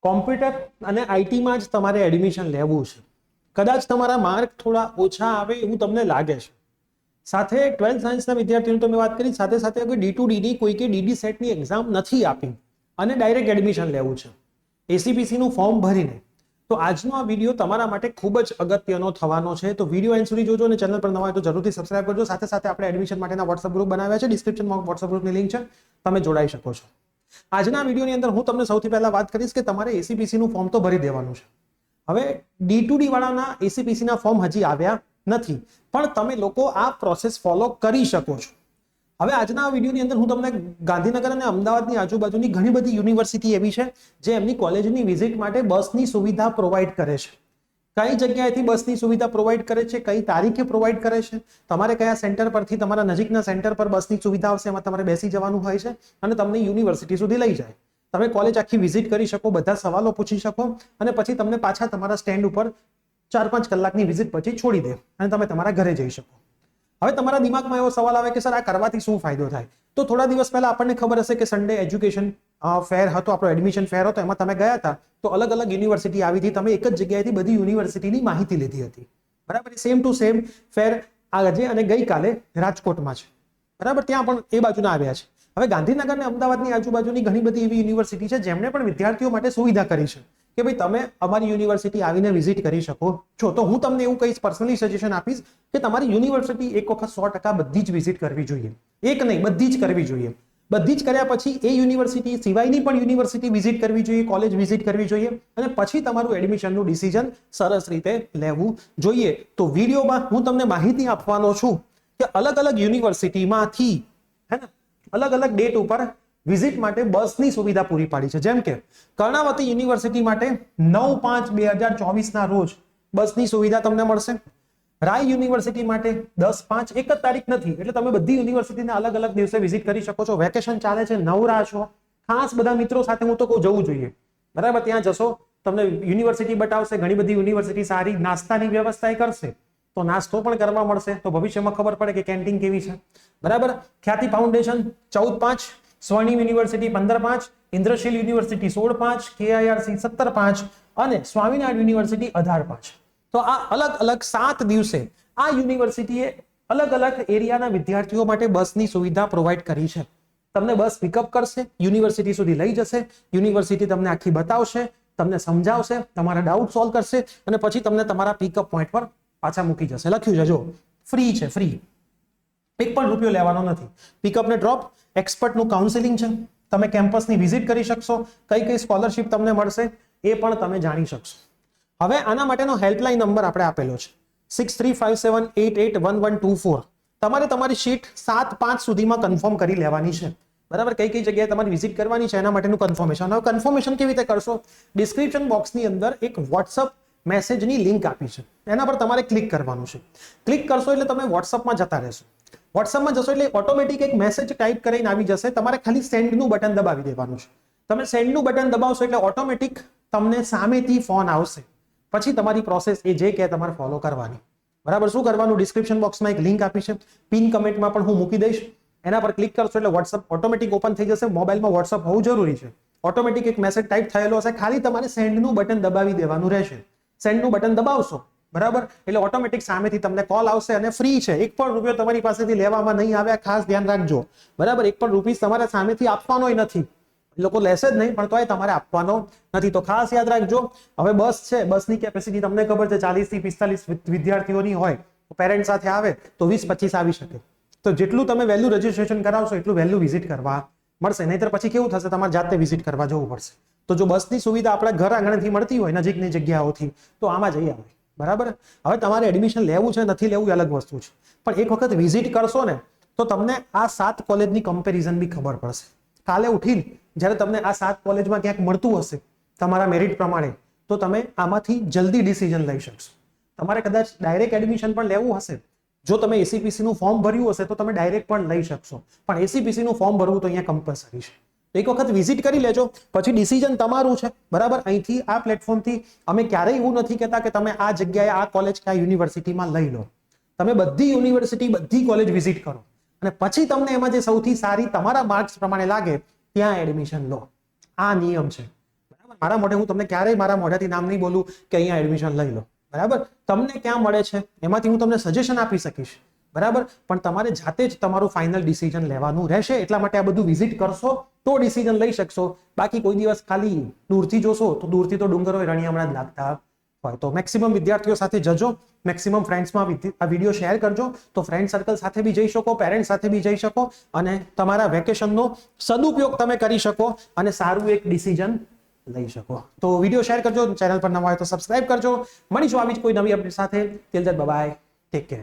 Computer અને આઈટીમાં જ તમારે એડમિશન લેવું છે. કદાચ તમારા માર્ક થોડા ઓછા આવે એવું તમને લાગે છે. સાથે 12th સાયન્સના વિદ્યાર્થીઓની તો મેં વાત કરી, સાથે સાથે અગર D2DD કોઈ કે DD સેટની એક્ઝામ નથી આપી અને ડાયરેક્ટ એડમિશન લેવું છે એસીપીસીનું ફોર્મ ભરીને, તો આજનો આ વિડીયો તમારા માટે ખૂબ જ અગત્યનો થવાનો છે. તો વિડીયો એન્ડ સુધી જોજો અને ચેનલ પર નવા હોય તો જરૂરથી સબસ્ક્રાઇબ કરજો. સાથે સાથે આપણે એડમિશન માટેના વોટ્સઅપ ગ્રુપ બનાવ્યા છે, ડિસ્ક્રિપ્શનમાં વોટ્સઅપ ગ્રુપની લિંક છે, તમે જોડાઈ શકો છો. આજના વિડીયોની અંદર હું તમને સૌથી પહેલા વાત કરીશ કે તમારે એસીપીસીનું ફોર્મ તો ભરી દેવાનું છે. હવે D2D વાળાના એસીપીસીના ફોર્મ હજી આવ્યા નથી, પણ તમે લોકો આ પ્રોસેસ ફોલો કરી શકો છો. હવે આજના વિડીયોની અંદર હું તમને ગાંધીનગર અને અમદાવાદની આજુબાજુની ઘણી બધી યુનિવર્સિટી એવી છે જે એમની કોલેજની વિઝિટ માટે બસની સુવિધા પ્રોવાઈડ કરે છે. કઈ જગ્યાએથી બસની સુવિધા પ્રોવાઈડ કરે છે, કઈ તારીખે પ્રોવાઈડ કરે છે, તમારે કયા સેન્ટર પરથી તમારા નજીકના સેન્ટર પર બસની સુવિધા આવશે, એમાં તમારે બેસી જવાનું હોય છે અને તમને યુનિવર્સિટી સુધી લઈ જાય. તમે કોલેજ આખી વિઝિટ કરી શકો, બધા સવાલો પૂછી શકો અને પછી તમને પાછા તમારા સ્ટેન્ડ ઉપર 4-5 કલાકની વિઝિટ પછી છોડી દે અને તમે તમારા ઘરે જઈ શકો. હવે તમારા દિમાગમાં એવો સવાલ આવે કે સર આ કરવાથી શું ફાયદો થાય? તો થોડા દિવસ પહેલા આપણને ખબર હશે કે સન્ડે એજ્યુકેશન ફેર હતો, આપણો એડમિશન ફેર હતો, એમાં તમે ગયા હતા તો અલગ અલગ યુનિવર્સિટી આવી હતી, તમે એક જ જગ્યાએથી બધી યુનિવર્સિટીની માહિતી લીધી હતી. બરાબર, સેમ ટુ સેમ ફેર આજે અને ગઈકાલે રાજકોટમાં છે. બરાબર, ત્યાં પણ એ બાજુના આવ્યા છે. હવે ગાંધીનગર અને અમદાવાદની આજુબાજુની ઘણી બધી એવી યુનિવર્સિટી છે જેમણે પણ વિદ્યાર્થીઓ માટે સુવિધા કરી છે કે ભાઈ તમે અમારી યુનિવર્સિટી આવીને વિઝિટ કરી શકો છો. તો હું તમને એવું કહીશ, પર્સનલી સજેશન આપીશ કે તમારી યુનિવર્સિટી એક વખત 100% બધી જ વિઝિટ કરવી જોઈએ. એક નહીં, બધી જ કરવી જોઈએ. બધી જ કર્યા પછી એ યુનિવર્સિટી સિવાયની પણ યુનિવર્સિટી વિઝિટ કરવી જોઈએ, કોલેજ વિઝિટ કરવી જોઈએ અને પછી તમારું એડમિશનનું ડિસિઝન સરસ રીતે લેવું જોઈએ. તો વિડીયોમાં હું તમને માહિતી આપવાનો છું કે અલગ અલગ યુનિવર્સિટીમાંથી હે ને અલગ અલગ ડેટ ઉપર વિઝિટ માટે બસની સુવિધા પૂરી પાડી છે. જેમ કે કર્ણાવતી યુનિવર્સિટી માટે 9/5/2024 ના રોજ બસની સુવિધા તમને મળશે. રાય યુનિવર્સિટી માટે 10/5, એક જ તારીખ નથી એટલે તમે બધી યુનિવર્સિટીના અલગ અલગ દિવસે વિઝિટ કરી શકો છો. વેકેશન ચાલે છે, નવરા છો, ખાસ બધા મિત્રો સાથે હું તો કહું જવું જોઈએ. બરાબર, ત્યાં જશો, તમને યુનિવર્સિટી બતાવશે, ઘણી બધી યુનિવર્સિટી સારી નાસ્તાની વ્યવસ્થા કરશે તો નાસ્તો પણ કરવા મળશે, તો ભવિષ્યમાં ખબર પડે કે કેન્ટીન કેવી છે. બરાબર, ખ્યાતિ ફાઉન્ડેશન 14/5, સ્વર્ણિમ યુનિવર્સિટી 15/5, ઇન્દ્રશીલ યુનિવર્સિટી 16/5, KIRC 17/5 અને સ્વામિનારાયણ યુનિવર્સિટી 18/5. તો આ અલગ અલગ 7 દિવસે આ યુનિવર્સિટીએ અલગ અલગ એરિયાના વિદ્યાર્થીઓ માટે બસની સુવિધા પ્રોવાઈડ કરી છે. તમને બસ પિકઅપ કરશે, યુનિવર્સિટી સુધી લઈ જશે, યુનિવર્સિટી તમને આખી બતાવશે, તમને સમજાવશે, તમારા ડાઉટ સોલ્વ કરશે અને પછી તમને તમારા પિકઅપ પોઈન્ટ પર પાછા મૂકી જશે. લખ્યું છે જો, ફ્રી છે, ફ્રી, એક પણ રૂપિયો લેવાનો નથી. પિકઅપ ને ડ્રોપ, એક્સપર્ટનું કાઉન્સેલિંગ છે, તમે કેમ્પસની વિઝિટ કરી શકશો, કઈ કઈ સ્કોલરશિપ તમને મળશે એ પણ તમે જાણી શકશો. હવે આના માટેનો હેલ્પલાઇન નંબર આપણે આપેલો છે 6357881124. તમારે તમારી શીટ 7/5 સુધીમાં કન્ફર્મ કરી લેવાની છે. બરાબર, કઈ કઈ જગ્યાએ તમારી વિઝિટ કરવાની છે એના માટેનું કન્ફર્મેશન. હવે કન્ફર્મેશન કેવી રીતે કરશો? ડિસ્ક્રિપ્શન બોક્સની અંદર એક વોટ્સઅપ મેસેજની લિંક આપી છે, એના પર તમારે ક્લિક કરવાનું છે. ક્લિક કરશો એટલે તમે વોટ્સઅપમાં જતા રહેશો. વોટ્સઅપમાં જશો એટલે ઓટોમેટિક એક મેસેજ ટાઈપ કરીને આવી જશે, તમારે ખાલી સેન્ડનું બટન દબાવી દેવાનું છે. તમે સેન્ડનું બટન દબાવશો એટલે ઓટોમેટિક તમને સામેથી ફોન આવશે. પછી તમારી પ્રોસેસ એ જે કે તમારે ફોલો કરવાની. બરાબર, શું કરવાનું? ડિસ્ક્રિપ્શન બોક્સમાં એક લિંક આપી છે, પિન કમેન્ટમાં પણ હું મૂકી દઈશ, એના પર ક્લિક કરશો એટલે વોટ્સઅપ ઓટોમેટિક ઓપન થઈ જશે. મોબાઈલમાં વોટ્સઅપ હોવું જરૂરી છે. ઓટોમેટિક એક મેસેજ ટાઈપ થયેલો હશે, ખાલી તમારે સેન્ડનું બટન દબાવી દેવાનું રહેશે. સેન્ડનું બટન દબાવશો બરાબર એટલે ઓટોમેટિક સામેથી તમને કોલ આવશે અને ફ્રી છે, એક પણ રૂપિયો તમારી પાસેથી લેવામાં નહીં આવે, ખાસ ધ્યાન રાખજો. બરાબર, એક પણ રૂપિયા તમારે સામેથી આપવાનોય નથી, લોકો લેશે જ નહીં પણ તોય તમારે આપવાનો નથી. તો ખાસ યાદ રાખજો. હવે બસ છે, બસની કેપેસિટી તમને ખબર છે 40 થી 45 વિદ્યાર્થીઓની હોય, પેરેન્ટ સાથે આવે તો 20-25 આવી શકે. તો જેટલું તમે વહેલું રજીસ્ટ્રેશન કરાવશો એટલું વહેલું વિઝિટ કરવા મળશે, નહીતર પછી કેવું થશે, તમારે જાતે વિઝિટ કરવા જવું પડશે. તો જો બસની સુવિધા આપણા ઘર આંગણેથી મળતી હોય નજીકની જગ્યાઓથી તો આમાં જઈ આવે. બરાબર, હવે તમારે એડમિશન લેવું છે નથી લેવું એ અલગ વસ્તુ છે, પણ એક વખત વિઝિટ કરશો ને તો તમને આ 7 કોલેજની કમ્પેરિઝન બી ખબર પડશે. કાલે ઉઠીને જ્યારે તમને આ 7 કોલેજમાં ક્યાંક મળતું હશે તમારા મેરિટ પ્રમાણે તો તમે આમાંથી જલ્દી ડિસિઝન લઈ શકશો. તમારે કદાચ ડાયરેક્ટ એડમિશન પણ લેવું હશે, જો તમે એસીપીસીનું ફોર્મ ભર્યું હશે તો તમે ડાયરેક્ટ પણ લઈ શકશો, પણ એસીપીસીનું ફોર્મ ભરવું તો અહીંયા કમ્પલસરી છે. એક વખત વિઝિટ કરી લેજો, પછી ડિસિઝન તમારું છે. બરાબર, અહીંથી આ પ્લેટફોર્મથી અમે ક્યારેય એવું નથી કહેતા કે તમે આ જગ્યાએ આ કોલેજ કે આ યુનિવર્સિટીમાં લઈ લો. તમે બધી યુનિવર્સિટી, બધી કોલેજ વિઝિટ કરો અને પછી તમને એમાં જે સૌથી સારી તમારા માર્ક્સ પ્રમાણે લાગે ત્યાં એડમિશન લો. આ નિયમ છે. બરાબર, મારા મોઢે હું તમને ક્યારેય મારા મોઢાથી નામ નહીં બોલું કે અહીંયા એડમિશન લઈ લો, બરાબર? તમને ક્યાં મળે છે એમાંથી હું તમને સજેશન આપી શકીશ, બરાબર? પણ તમારે જાતે જ તમારું ફાઇનલ ડિસિઝન લેવાનું રહેશે. એટલા માટે આ બધું વિઝિટ કરશો તો ડિસિઝન લઈ શકશો. બાકી કોઈ દિવસ ખાલી દૂરથી જોશો તો દૂરથી તો ડુંગરો રણિયામણા જ લાગતા હોય. તો મેક્સિમમ વિદ્યાર્થીઓ સાથે જજો, મેક્સિમમ ફ્રેન્ડ્સમાં આ વિડીયો શેર કરજો, તો ફ્રેન્ડ સર્કલ સાથે બી જઈ શકો, પેરેન્ટ્સ સાથે બી જઈ શકો અને તમારા વેકેશનનો સદુપયોગ તમે કરી શકો અને સારું એક ડિસિઝન લઈ શકો. તો વિડીયો શેર કરજો, ચેનલ પર નવા હોય તો સબસ્ક્રાઇબ કરજો. મળીશું આવી જ કોઈ નવી અપડેટ સાથે. Till then bye bye, take care.